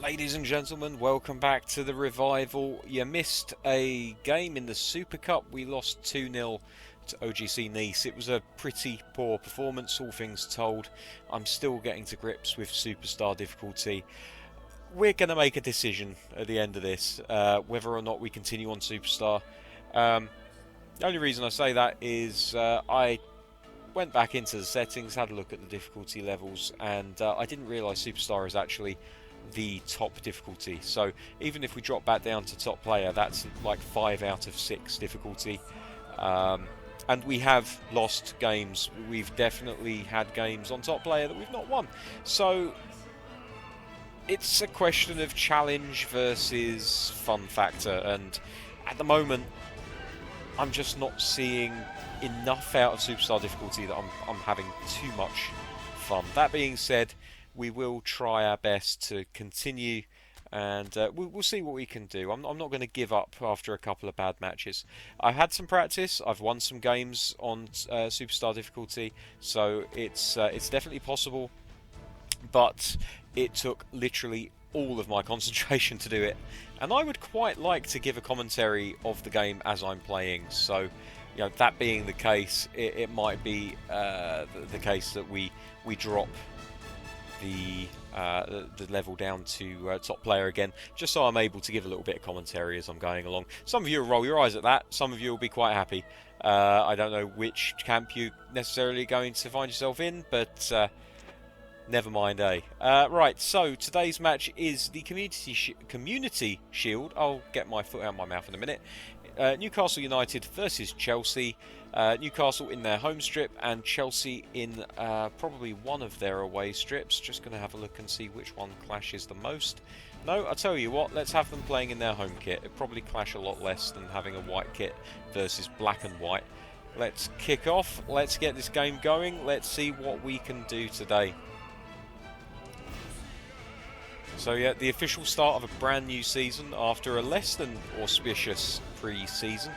Ladies and gentlemen, welcome back to the revival. You missed a game in the Super Cup. We lost 2-0 to OGC Nice. It was a pretty poor performance, all things told. I'm still getting to grips with Superstar difficulty. We're going to make a decision at the end of this, whether or not we continue on Superstar. The only reason I say that is I went back into the settings, had a look at the difficulty levels, and I didn't realise Superstar is actually the top difficulty. So even if we drop back down to top player, that's like 5 out of 6 difficulty. And we have lost games. We've definitely had games on top player that we've not won. So it's a question of challenge versus fun factor, and at the moment I'm just not seeing enough out of Superstar difficulty that I'm having too much fun. That being said, we will try our best to continue, and we'll see what we can do. I'm not going to give up after a couple of bad matches. I've had some practice. I've won some games on Superstar difficulty, so it's definitely possible. But it took literally all of my concentration to do it, and I would quite like to give a commentary of the game as I'm playing. So, that being the case, it might be the case that we drop the level down to top player again, just so I'm able to give a little bit of commentary as I'm going along. Some of you will roll your eyes at that, some of you will be quite happy. I don't know which camp you're necessarily going to find yourself in, but never mind, eh? Right, so today's match is the Community Shield. I'll get my foot out of my mouth in a minute. Newcastle United versus Chelsea. Newcastle in their home strip and Chelsea in probably one of their away strips. Just going to have a look and see which one clashes the most. No, I'll tell you what, let's have them playing in their home kit. It'll probably clash a lot less than having a white kit versus black and white. Let's kick off, let's get this game going, let's see what we can do today. So yeah, the official start of a brand new season after a less than auspicious pre-season.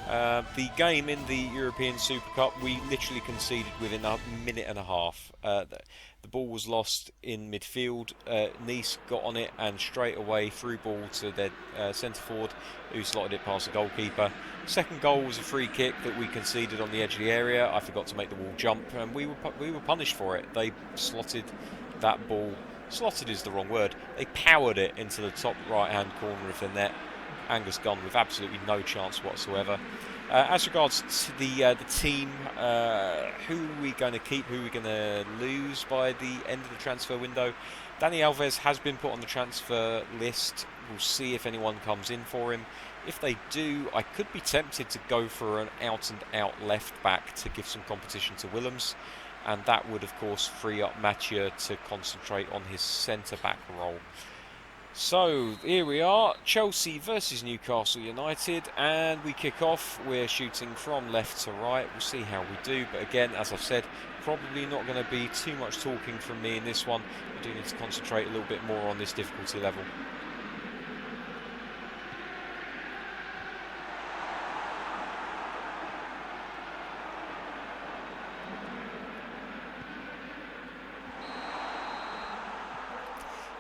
The game in the European Super Cup, we literally conceded within a minute and a half. The ball was lost in midfield. Nice got on it and straight away through ball to their centre forward, who slotted it past the goalkeeper. Second goal was a free kick that we conceded on the edge of the area. I forgot to make the wall jump, and we were punished for it. They slotted that ball. Slotted is the wrong word. They powered it into the top right-hand corner of the net. Angus Gunn with absolutely no chance whatsoever. As regards to the team, who are we going to keep, who are we going to lose by the end of the transfer window? Dani Alves has been put on the transfer list. We'll see if anyone comes in for him. If they do, I could be tempted to go for an out-and-out left-back to give some competition to Willems. And that would, of course, free up Mathieu to concentrate on his centre-back role. So, here we are, Chelsea versus Newcastle United, and we kick off. We're shooting from left to right. We'll see how we do, but again, as I've said, probably not going to be too much talking from me in this one. I do need to concentrate a little bit more on this difficulty level.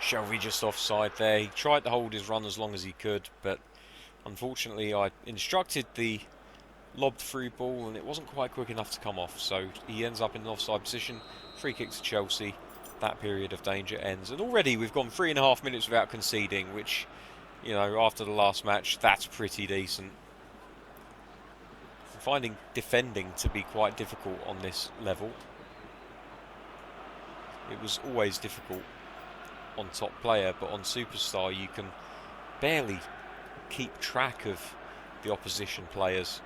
Shelby just offside there. He tried to hold his run as long as he could, but unfortunately I instructed the lobbed through ball and it wasn't quite quick enough to come off, so he ends up in an offside position. Free kick to Chelsea. That period of danger ends, and already we've gone 3.5 minutes without conceding, which, after the last match, that's pretty decent. I'm finding defending to be quite difficult on this level. It was always difficult on top player, but on Superstar you can barely keep track of the opposition players.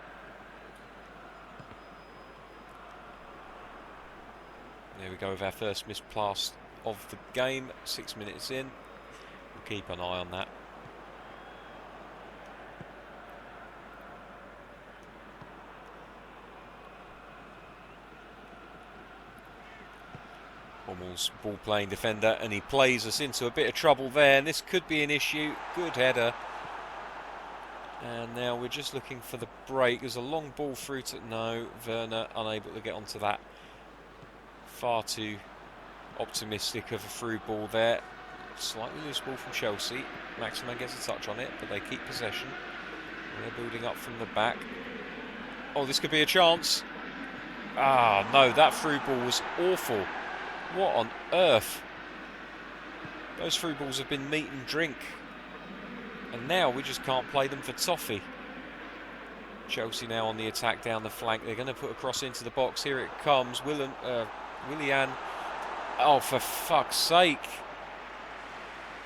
There we go with our first missed pass of the game, 6 minutes in. We'll keep an eye on that. Hummel's ball-playing defender, and he plays us into a bit of trouble there, and this could be an issue. Good header. And now we're just looking for the break. There's a long ball through to... No, Werner unable to get onto that. Far too optimistic of a through ball there. Slightly loose ball from Chelsea. Maximin gets a touch on it, but they keep possession. They're building up from the back. Oh, this could be a chance. Ah, no, that through ball was awful. What on earth? Those through balls have been meat and drink. And now we just can't play them for toffee. Chelsea now on the attack down the flank. They're going to put a cross into the box. Here it comes. Willian. Oh, for fuck's sake.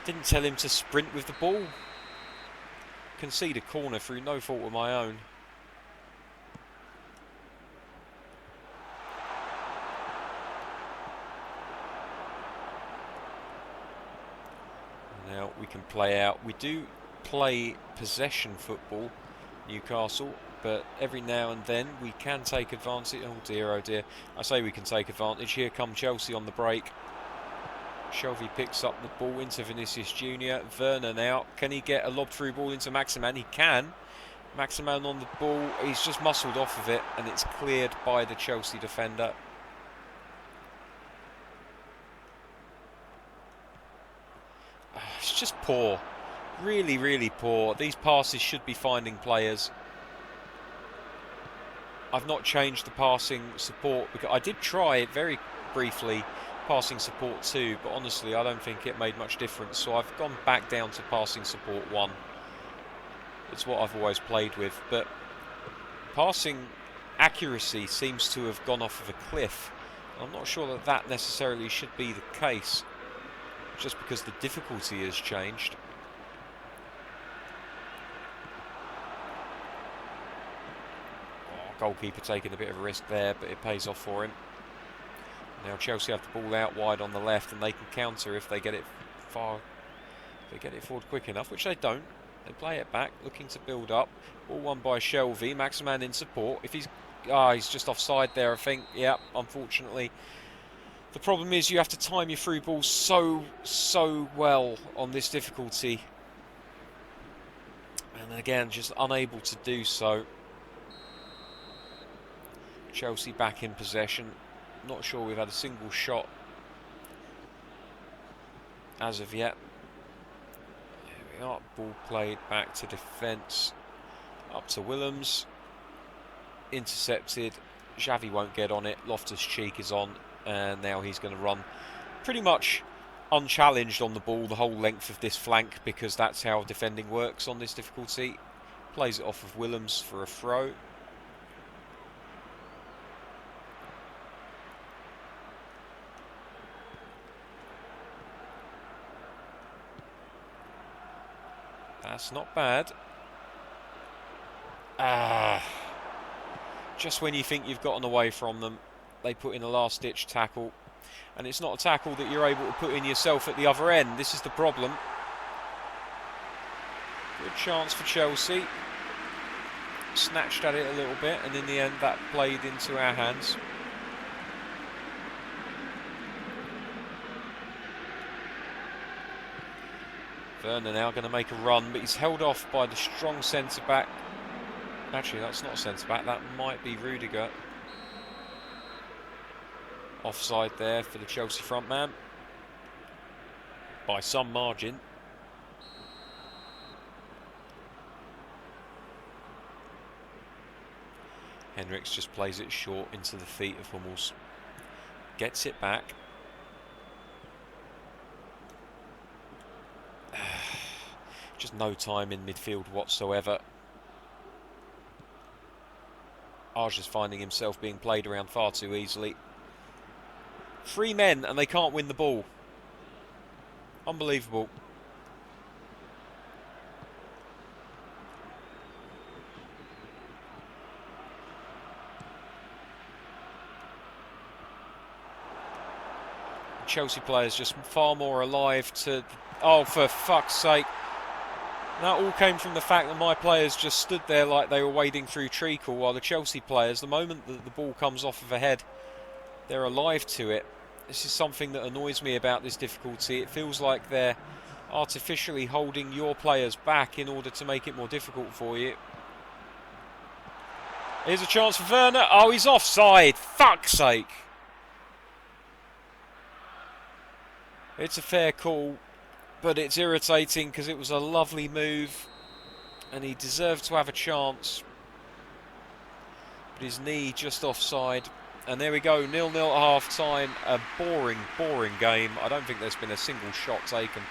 Didn't tell him to sprint with the ball. Concede a corner through no fault of my own. Now we can play out. We do play possession football, Newcastle, but every now and then we can take advantage. Oh dear, oh dear. I say we can take advantage. Here come Chelsea on the break. Shelvey picks up the ball into Vinicius Jr. Werner now. Can he get a lob through ball into Maximin? He can. Maximin on the ball. He's just muscled off of it and it's cleared by the Chelsea defender. It's just poor. Really, really poor. These passes should be finding players. I've not changed the passing support because I did try it very briefly, passing support 2, but honestly I don't think it made much difference, so I've gone back down to passing support 1. It's what I've always played with, but passing accuracy seems to have gone off of a cliff. I'm not sure that that necessarily should be the case, just because the difficulty has changed. Goalkeeper taking a bit of a risk there, but it pays off for him. Now Chelsea have the ball out wide on the left, and they can counter if they get it far. If they get it forward quick enough, which they don't. They play it back, looking to build up. Ball won by Shelvey. Maximin in support. If he's just offside there, I think. Yeah, unfortunately. The problem is you have to time your through balls so well on this difficulty. And again, just unable to do so. Chelsea back in possession. Not sure we've had a single shot as of yet. Here we are. Ball played back to defence. Up to Willems. Intercepted. Xavi won't get on it. Loftus-Cheek is on. And now he's going to run pretty much unchallenged on the ball the whole length of this flank, because that's how defending works on this difficulty. Plays it off of Willems for a throw. That's not bad. Just when you think you've gotten away from them, they put in a last-ditch tackle. And it's not a tackle that you're able to put in yourself at the other end. This is the problem. Good chance for Chelsea. Snatched at it a little bit, and in the end that played into our hands. Werner now going to make a run, but he's held off by the strong centre-back. Actually, that's not a centre-back, that might be Rudiger. Offside there for the Chelsea front man. By some margin. Henriks just plays it short into the feet of Hummels. Gets it back. Just no time in midfield whatsoever. Arj is finding himself being played around far too easily. 3 men and they can't win the ball. Unbelievable. Chelsea players just far more alive to... Oh, for fuck's sake. That all came from the fact that my players just stood there like they were wading through treacle, while the Chelsea players, the moment that the ball comes off of a head, they're alive to it. This is something that annoys me about this difficulty. It feels like they're artificially holding your players back in order to make it more difficult for you. Here's a chance for Werner. Oh, he's offside. Fuck's sake. It's a fair call. But it's irritating because it was a lovely move and he deserved to have a chance. But his knee just offside. And there we go, 0-0 at half-time. A boring, boring game. I don't think there's been a single shot taken.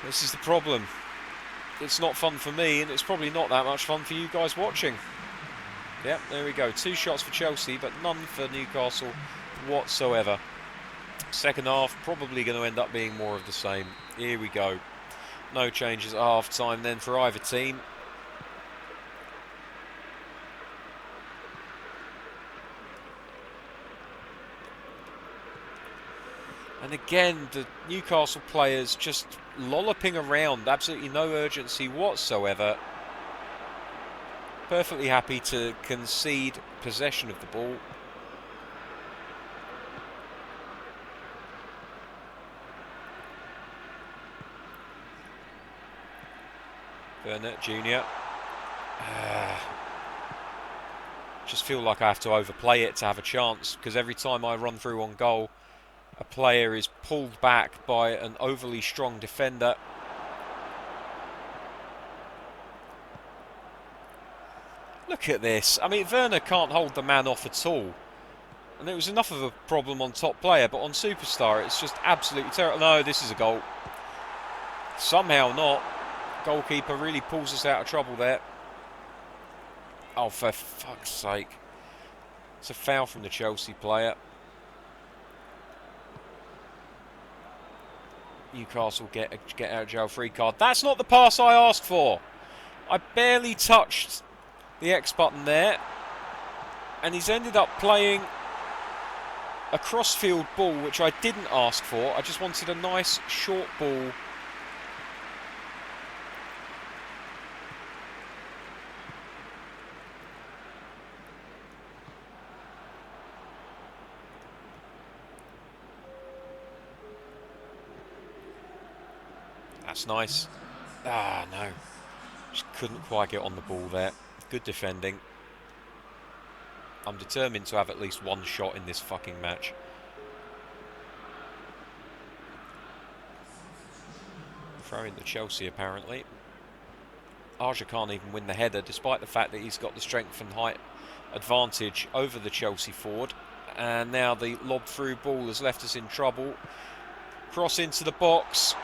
This is the problem. It's not fun for me, and it's probably not that much fun for you guys watching. Yep, there we go. 2 shots for Chelsea, but none for Newcastle whatsoever. Second half, probably going to end up being more of the same. Here we go. No changes at half-time then for either team. And again, the Newcastle players just lolloping around, absolutely no urgency whatsoever. Perfectly happy to concede possession of the ball. Burnett Jr. Just feel like I have to overplay it to have a chance, because every time I run through on goal, a player is pulled back by an overly strong defender. Look at this. I mean, Werner can't hold the man off at all. And it was enough of a problem on top player, but on Superstar it's just absolutely terrible. No, this is a goal. Somehow not. Goalkeeper really pulls us out of trouble there. Oh, for fuck's sake. It's a foul from the Chelsea player. Newcastle get out of jail free card. That's not the pass I asked for. I barely touched the X button there. And he's ended up playing a crossfield ball, which I didn't ask for. I just wanted a nice short ball. That's nice. Ah, no. Just couldn't quite get on the ball there. Good defending. I'm determined to have at least one shot in this fucking match. Throwing to Chelsea, apparently. Arja can't even win the header, despite the fact that he's got the strength and height advantage over the Chelsea forward. And now the lob through ball has left us in trouble. Cross into the box.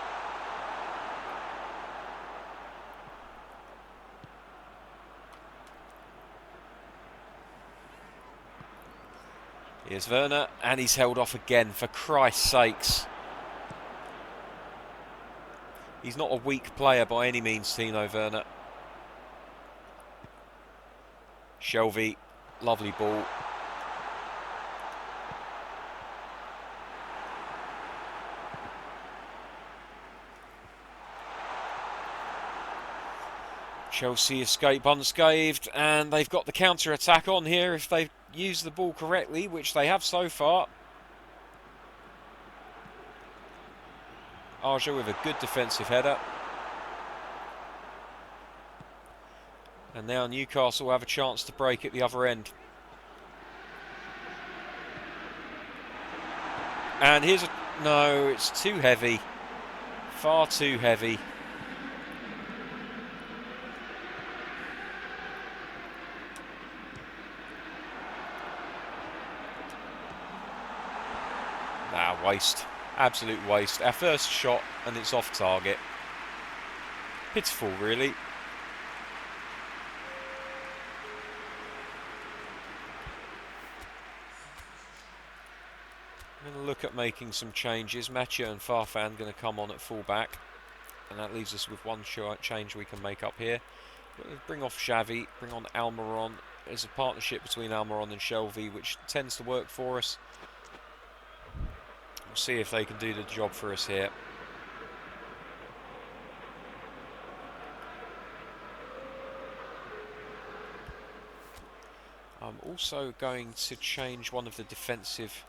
Here's Werner, and he's held off again, for Christ's sakes. He's not a weak player by any means, Tino Werner. Shelvey, lovely ball. Chelsea escape unscathed, and they've got the counter-attack on here if they use the ball correctly, which they have so far. Arja with a good defensive header. And now Newcastle have a chance to break at the other end. And here's a... No, it's too heavy. Far too heavy. Waste. Absolute waste. Our first shot and it's off target. Pitiful, really. I'm going to look at making some changes. Mathieu and Farfan going to come on at full-back. And that leaves us with one change we can make up here. Bring off Xavi, bring on Almiron. There's a partnership between Almiron and Shelvey, which tends to work for us. We'll see if they can do the job for us here. I'm also going to change one of the defensive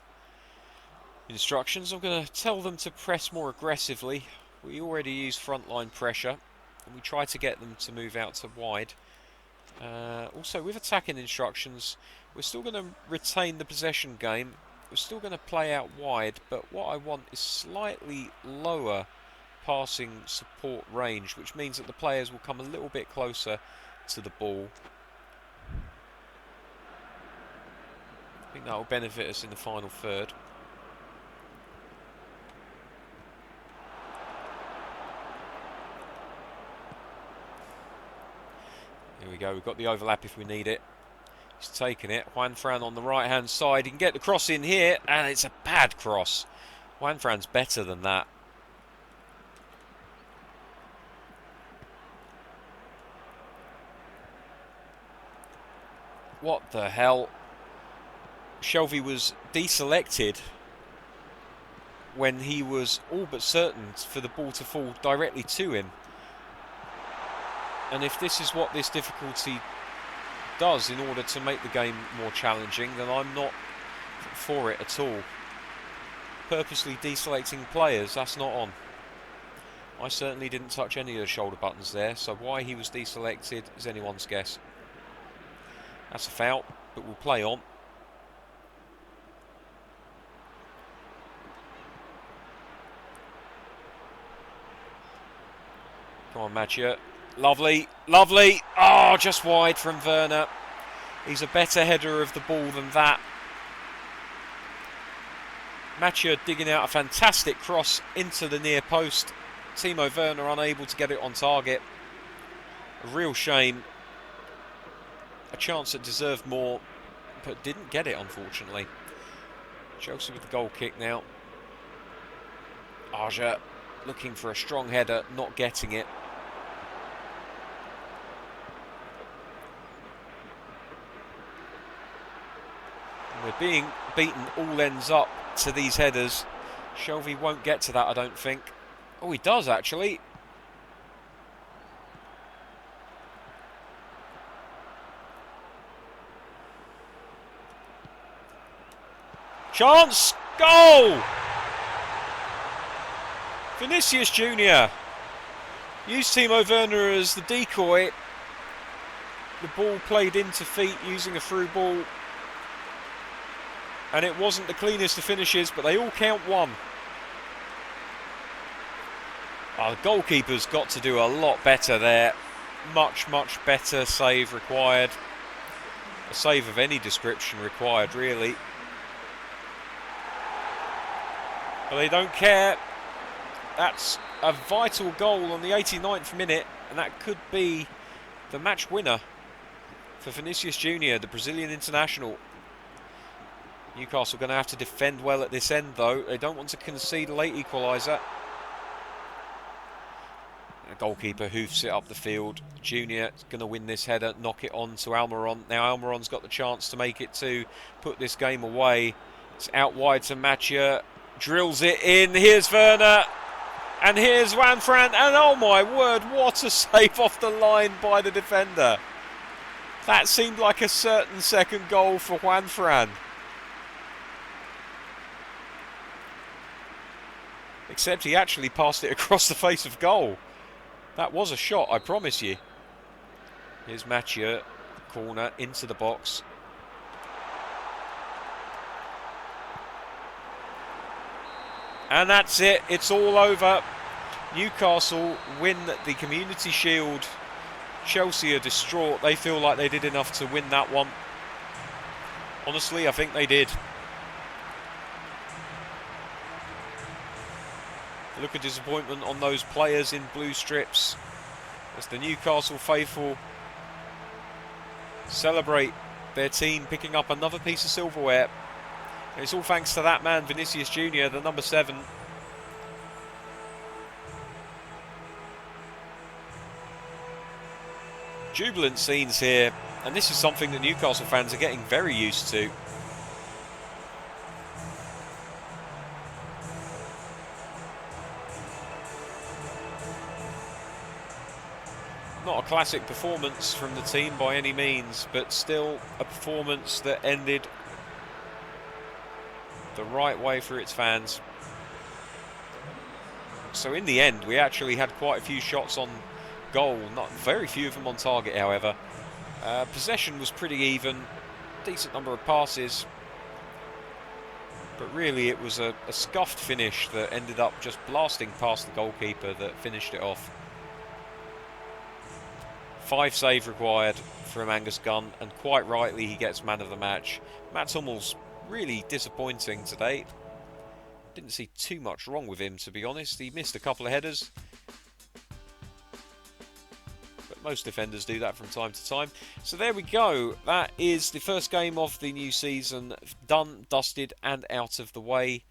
instructions. I'm going to tell them to press more aggressively. We already use frontline pressure, and we try to get them to move out to wide. Also, with attacking instructions, we're still going to retain the possession game. We're still going to play out wide, but what I want is slightly lower passing support range, which means that the players will come a little bit closer to the ball. I think that will benefit us in the final third. Here we go, we've got the overlap if we need it. He's taken it. Juanfran on the right-hand side. He can get the cross in here, and it's a bad cross. Juanfran's better than that. What the hell? Shelvey was deselected when he was all but certain for the ball to fall directly to him. And if this is what this difficulty does in order to make the game more challenging, then I'm not for it at all. Purposely deselecting players, that's not on. I certainly didn't touch any of the shoulder buttons there, so why he was deselected is anyone's guess. That's a foul, but we'll play on. Come on, Mathieu. Lovely, lovely. Oh, just wide from Werner. He's a better header of the ball than that. Mathieu digging out a fantastic cross into the near post. Timo Werner unable to get it on target. A real shame. A chance that deserved more, but didn't get it, unfortunately. Chelsea with the goal kick now. Aja looking for a strong header, not getting it. We're being beaten all ends up to these headers. Shelvey won't get to that, I don't think. Oh, he does, actually. Chance! Goal! Vinicius Junior used Timo Werner as the decoy. The ball played into feet using a through ball. And it wasn't the cleanest of finishes, but they all count one. Oh, the goalkeeper's got to do a lot better there. Much, much better save required. A save of any description required, really. But they don't care. That's a vital goal on the 89th minute, and that could be the match winner for Vinicius Junior, the Brazilian international. Newcastle going to have to defend well at this end, though. They don't want to concede a late equaliser. The goalkeeper hoofs it up the field. Junior is going to win this header, knock it on to Almiron. Now Almiron's got the chance to make it two, put this game away. It's out wide to Mathieu. Drills it in. Here's Werner. And here's Juanfran. And oh my word, what a save off the line by the defender. That seemed like a certain second goal for Juanfran. Except he actually passed it across the face of goal. That was a shot, I promise you. Here's Mathieu. Corner into the box. And that's it. It's all over. Newcastle win the Community Shield. Chelsea are distraught. They feel like they did enough to win that one. Honestly, I think they did. Look of disappointment on those players in blue strips as the Newcastle faithful celebrate their team picking up another piece of silverware. And it's all thanks to that man, Vinicius Junior, the number 7. Jubilant scenes here, and this is something that Newcastle fans are getting very used to. Not a classic performance from the team by any means, but still a performance that ended the right way for its fans. So in the end, we actually had quite a few shots on goal, not very few of them on target, however. Possession was pretty even, decent number of passes. But really, it was a scuffed finish that ended up just blasting past the goalkeeper that finished it off. 5 saves required from Angus Gunn, and quite rightly he gets man of the match. Matt Hummel's really disappointing today. Didn't see too much wrong with him, to be honest. He missed a couple of headers, but most defenders do that from time to time. So there we go. That is the first game of the new season done, dusted, and out of the way.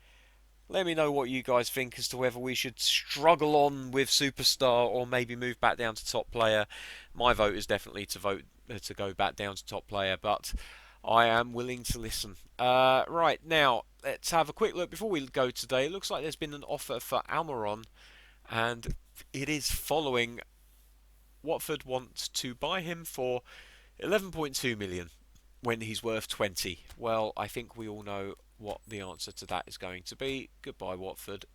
Let me know what you guys think as to whether we should struggle on with Superstar or maybe move back down to top player. My vote is definitely to go back down to top player, but I am willing to listen. Right, now, let's have a quick look before we go today. It looks like there's been an offer for Almiron, and it is following. Watford wants to buy him for 11.2 million when he's worth 20. Well, I think we all know what the answer to that is going to be. Goodbye, Watford.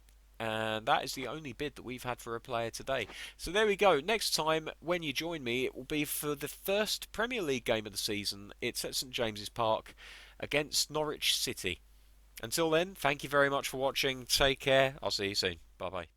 And that is the only bid that we've had for a player today. So there we go. Next time, when you join me, it will be for the first Premier League game of the season. It's at St James's Park against Norwich City. Until then, thank you very much for watching. Take care. I'll see you soon. Bye-bye.